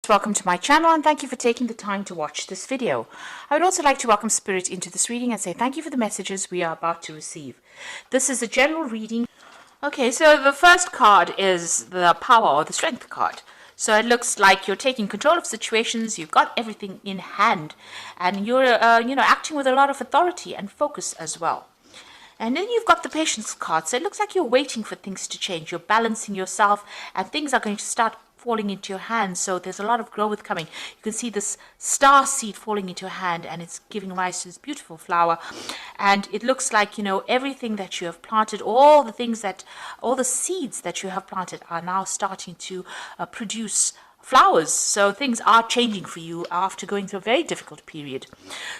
Welcome to my channel and thank you for taking the time to watch this video. I would also like to welcome Spirit into this reading and say thank you for the messages we are about to receive. This is a general reading. Okay, so the first card is the Power or the Strength card. So it looks like you're taking control of situations, you've got everything in hand, and you're acting with a lot of authority and focus as well. And then you've got the Patience card. So it looks like you're waiting for things to change. You're balancing yourself and things are going to start falling into your hand. So there's a lot of growth coming. You can see this star seed falling into your hand and it's giving rise to this beautiful flower. And it looks like, everything that you have planted, all the seeds that you have planted are now starting to produce flowers. So things are changing for you after going through a very difficult period.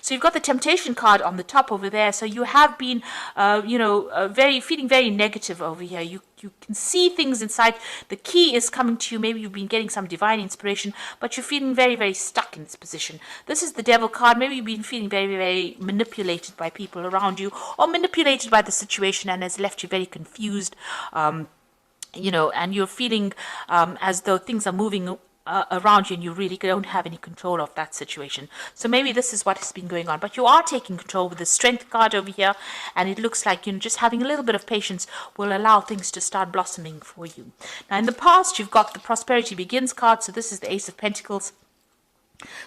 So you've got the Temptation card on the top over there. So you have been, feeling very negative over here. You can see things inside. The key is coming to you. Maybe you've been getting some divine inspiration, but you're feeling very, very stuck in this position. This is the Devil card. Maybe you've been feeling very, very manipulated by people around you or manipulated by the situation and has left you very confused. And you're feeling as though things are moving around you and you really don't have any control of that situation. So maybe this is what has been going on, but you are taking control with the Strength card over here, and it looks like just having a little bit of patience will allow things to start blossoming for you. Now in the past you've got the Prosperity Begins card. So this is the Ace of Pentacles.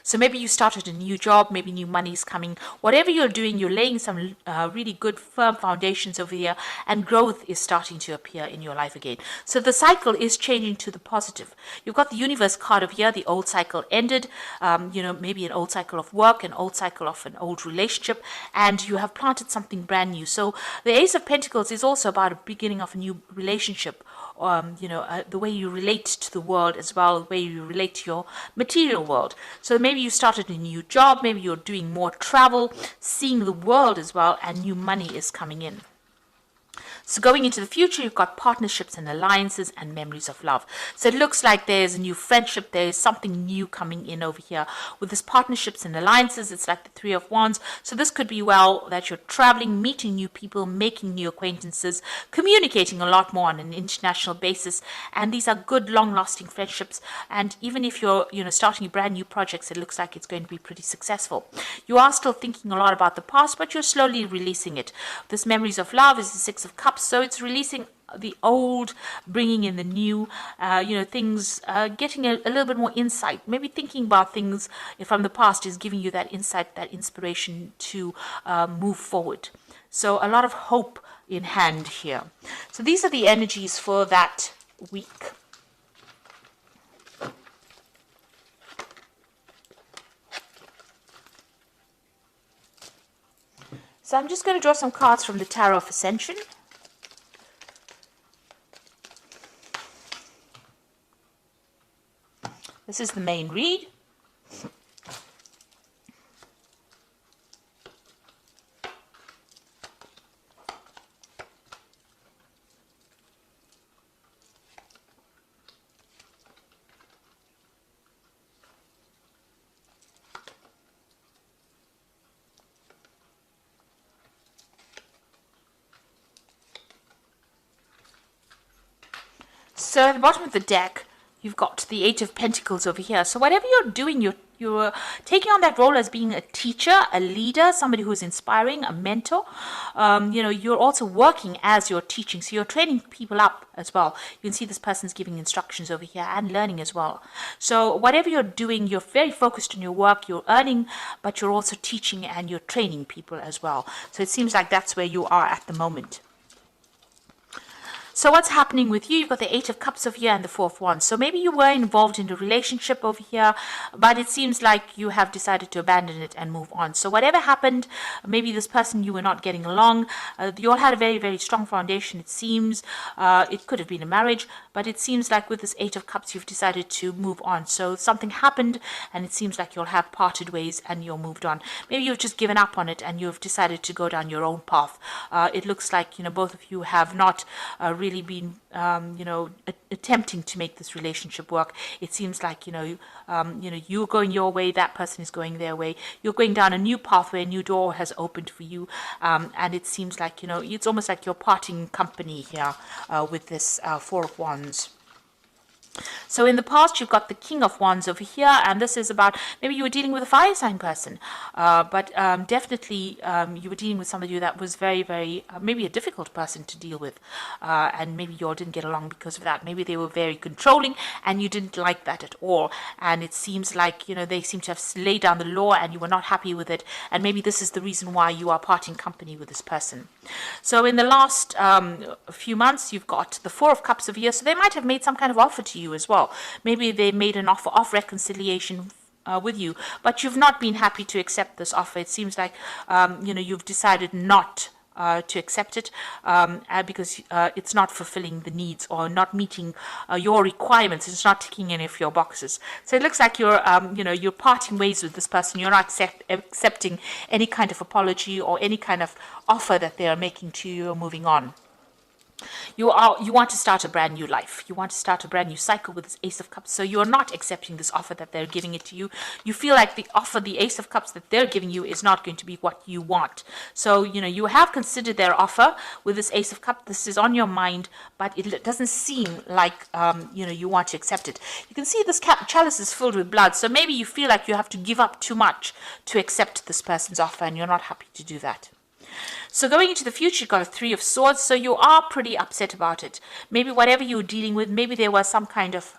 So maybe you started a new job, maybe new money is coming. Whatever you're doing, you're laying some really good firm foundations over here, and growth is starting to appear in your life again. So the cycle is changing to the positive. You've got the Universe card over here. The old cycle ended, maybe an old cycle of work, an old cycle of an old relationship, and you have planted something brand new. So the Ace of Pentacles is also about a beginning of a new relationship. The way you relate to the world as well, the way you relate to your material world. So maybe you started a new job, maybe you're doing more travel, seeing the world as well, and new money is coming in. So going into the future, you've got partnerships and alliances and memories of love. So it looks like there's a new friendship. There's something new coming in over here. With this partnerships and alliances, it's like the Three of Wands. So this could be that you're traveling, meeting new people, making new acquaintances, communicating a lot more on an international basis. And these are good, long-lasting friendships. And even if you're, starting brand new projects, it looks like it's going to be pretty successful. You are still thinking a lot about the past, but you're slowly releasing it. This memories of love is the Six of Cups. So it's releasing the old, bringing in the new, things, getting a little bit more insight. Maybe thinking about things from the past is giving you that insight, that inspiration to move forward. So a lot of hope in hand here. So these are the energies for that week. So I'm just going to draw some cards from the Tarot of Ascension. This is the main read. So at the bottom of the deck, you've got the Eight of Pentacles over here. So whatever you're doing, you're taking on that role as being a teacher, a leader, somebody who's inspiring, a mentor. You're also working as you're teaching. So you're training people up as well. You can see this person's giving instructions over here and learning as well. So whatever you're doing, you're very focused on your work. You're earning, but you're also teaching and you're training people as well. So it seems like that's where you are at the moment. So what's happening with you? You've got the Eight of Cups over here and the Four of Wands. So maybe you were involved in a relationship over here, but it seems like you have decided to abandon it and move on. So whatever happened, maybe this person you were not getting along. You all had a very, very strong foundation, it seems. It could have been a marriage, but it seems like with this Eight of Cups, you've decided to move on. So something happened, and it seems like you'll have parted ways and you're moved on. Maybe you've just given up on it and you've decided to go down your own path. It looks like, both of you have not really been attempting to make this relationship work. It seems like you're going your way, that person is going their way. You're going down a new pathway, a new door has opened for you, and it seems like it's almost like you're parting company here with this Four of Wands. So in the past, you've got the King of Wands over here, and this is about maybe you were dealing with a fire sign person, but definitely you were dealing with somebody that was very, very, maybe a difficult person to deal with, and maybe you all didn't get along because of that. Maybe they were very controlling, and you didn't like that at all, and it seems like, they seem to have laid down the law, and you were not happy with it, and maybe this is the reason why you are parting company with this person. So in the last few months, you've got the Four of Cups over here, so they might have made some kind of offer to you as well. Maybe they made an offer of reconciliation with you, but you've not been happy to accept this offer. It seems like you've decided not to accept it because it's not fulfilling the needs or not meeting your requirements. It's not ticking any of your boxes. So it looks like you're parting ways with this person. You're not accepting any kind of apology or any kind of offer that they are making to you or moving on. You want to start a brand new life. You want to start a brand new cycle with this Ace of Cups. So you're not accepting this offer that they're giving it to you. You feel like the offer, the Ace of Cups that they're giving you is not going to be what you want. So, you have considered their offer with this Ace of Cups. This is on your mind, but it doesn't seem like, you want to accept it. You can see this chalice is filled with blood. So maybe you feel like you have to give up too much to accept this person's offer, and you're not happy to do that. So going into the future, you've got a Three of Swords, so you are pretty upset about it. Maybe whatever you were dealing with, maybe there was some kind of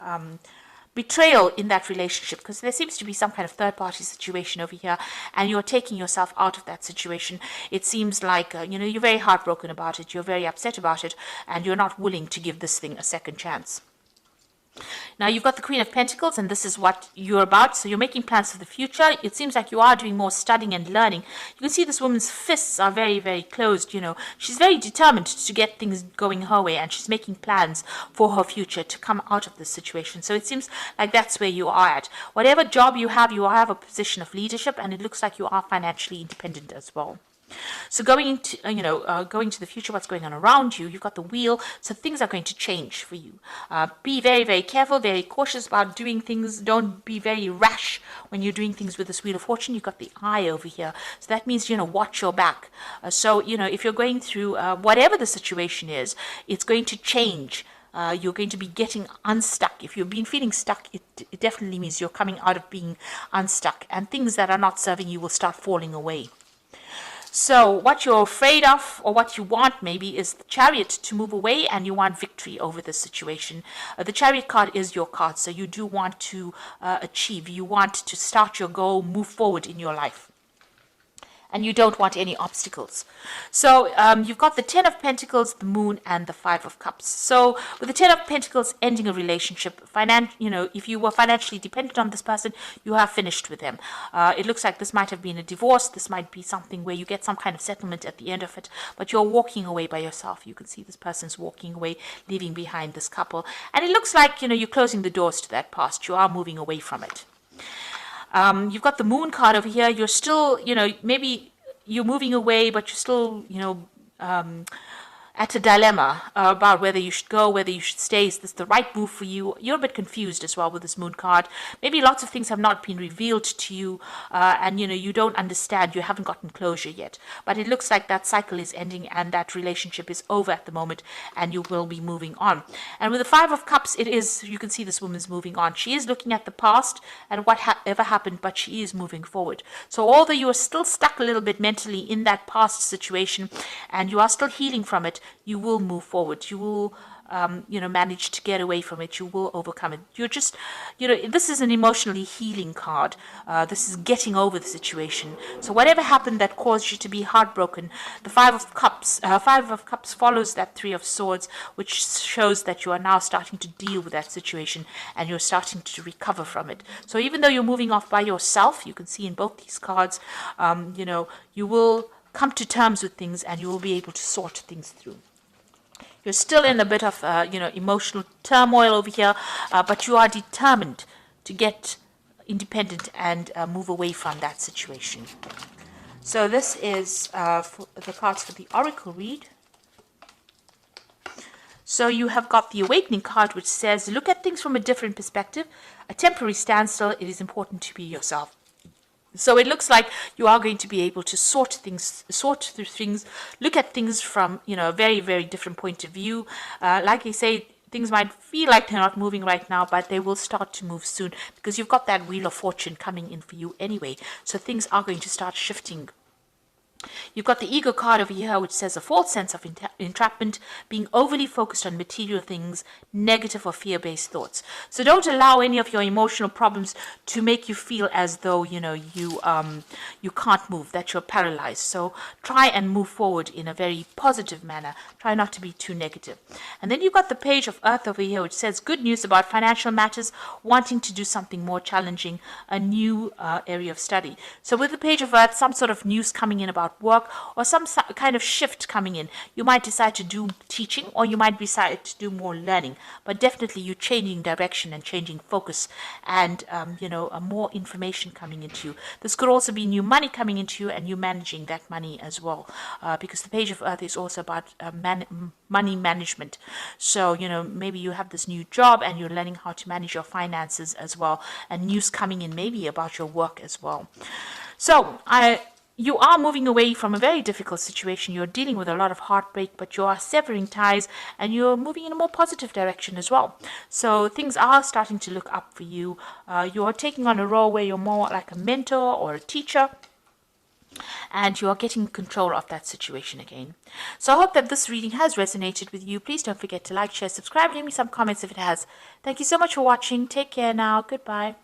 betrayal in that relationship, because there seems to be some kind of third-party situation over here, and you're taking yourself out of that situation. It seems like, you're very heartbroken about it, you're very upset about it, and you're not willing to give this thing a second chance. Now you've got the Queen of Pentacles, and this is what you're about. So you're making plans for the future. It seems like you are doing more studying and learning. You can see this woman's fists are very, very closed. She's very determined to get things going her way, and she's making plans for her future to come out of this situation. So it seems like that's where you are at. Whatever job you have a position of leadership, and it looks like you are financially independent as well. So going into, going to the future, what's going on around you, you've got the Wheel, so things are going to change for you. Be very, very careful, very cautious about doing things. Don't be very rash when you're doing things with this Wheel of Fortune. You've got the Eye over here, so that means, watch your back. So, if you're going through whatever the situation is, it's going to change. You're going to be getting unstuck. If you've been feeling stuck, it definitely means you're coming out of being unstuck, and things that are not serving you will start falling away. So what you're afraid of, or what you want maybe, is the Chariot to move away, and you want victory over this situation. The Chariot card is your card, so you do want to achieve. You want to start your goal, move forward in your life. And you don't want any obstacles. So you've got the Ten of Pentacles, the Moon, and the Five of Cups. So with the Ten of Pentacles, ending a relationship, if you were financially dependent on this person, you have finished with them. It looks like this might have been a divorce. This might be something where you get some kind of settlement at the end of it, but you're walking away by yourself. You can see this person's walking away, leaving behind this couple. And it looks like, you're closing the doors to that past. You are moving away from it. You've got the Moon card over here. You're still, maybe you're moving away, but you're still, at a dilemma about whether you should go, whether you should stay. Is this the right move for you? You're a bit confused as well with this Moon card. Maybe lots of things have not been revealed to you, and you don't understand. You haven't gotten closure yet. But it looks like that cycle is ending, and that relationship is over at the moment, and you will be moving on. And with the Five of Cups, you can see this woman's moving on. She is looking at the past and what ever happened, but she is moving forward. So although you are still stuck a little bit mentally in that past situation, and you are still healing from it, you will move forward. You will, manage to get away from it. You will overcome it. You're just, this is an emotionally healing card. This is getting over the situation. So whatever happened that caused you to be heartbroken, the Five of Cups follows that Three of Swords, which shows that you are now starting to deal with that situation, and you're starting to recover from it. So even though you're moving off by yourself, you can see in both these cards, you will come to terms with things, and you will be able to sort things through. You're still in a bit of, emotional turmoil over here, but you are determined to get independent and move away from that situation. So this is for the cards for the Oracle read. So you have got the Awakening card, which says, look at things from a different perspective. A temporary standstill. It is important to be yourself. So it looks like you are going to be able to sort through things, look at things from, a very, very different point of view. Like I say, Things might feel like they're not moving right now, but they will start to move soon because you've got that Wheel of Fortune coming in for you anyway. So things are going to start shifting. You've got the ego card over here, which says a false sense of entrapment, being overly focused on material things, negative or fear-based thoughts. So don't allow any of your emotional problems to make you feel as though, you can't move, that you're paralyzed. So try and move forward in a very positive manner. Try not to be too negative. And then you've got the Page of Earth over here, which says good news about financial matters, wanting to do something more challenging, a new area of study. So with the Page of Earth, some sort of news coming in about work or some kind of shift coming in. You might decide to do teaching or you might decide to do more learning, but definitely you're changing direction and changing focus and, more information coming into you. This could also be new money coming into you and you managing that money as well, because the Page of Earth is also about money management. So, maybe you have this new job and you're learning how to manage your finances as well, and news coming in maybe about your work as well. So, you are moving away from a very difficult situation. You're dealing with a lot of heartbreak, but you are severing ties and you're moving in a more positive direction as well. So things are starting to look up for you. You are taking on a role where you're more like a mentor or a teacher, and you are getting control of that situation again. So I hope that this reading has resonated with you. Please don't forget to like, share, subscribe, leave me some comments if it has. Thank you so much for watching. Take care now. Goodbye.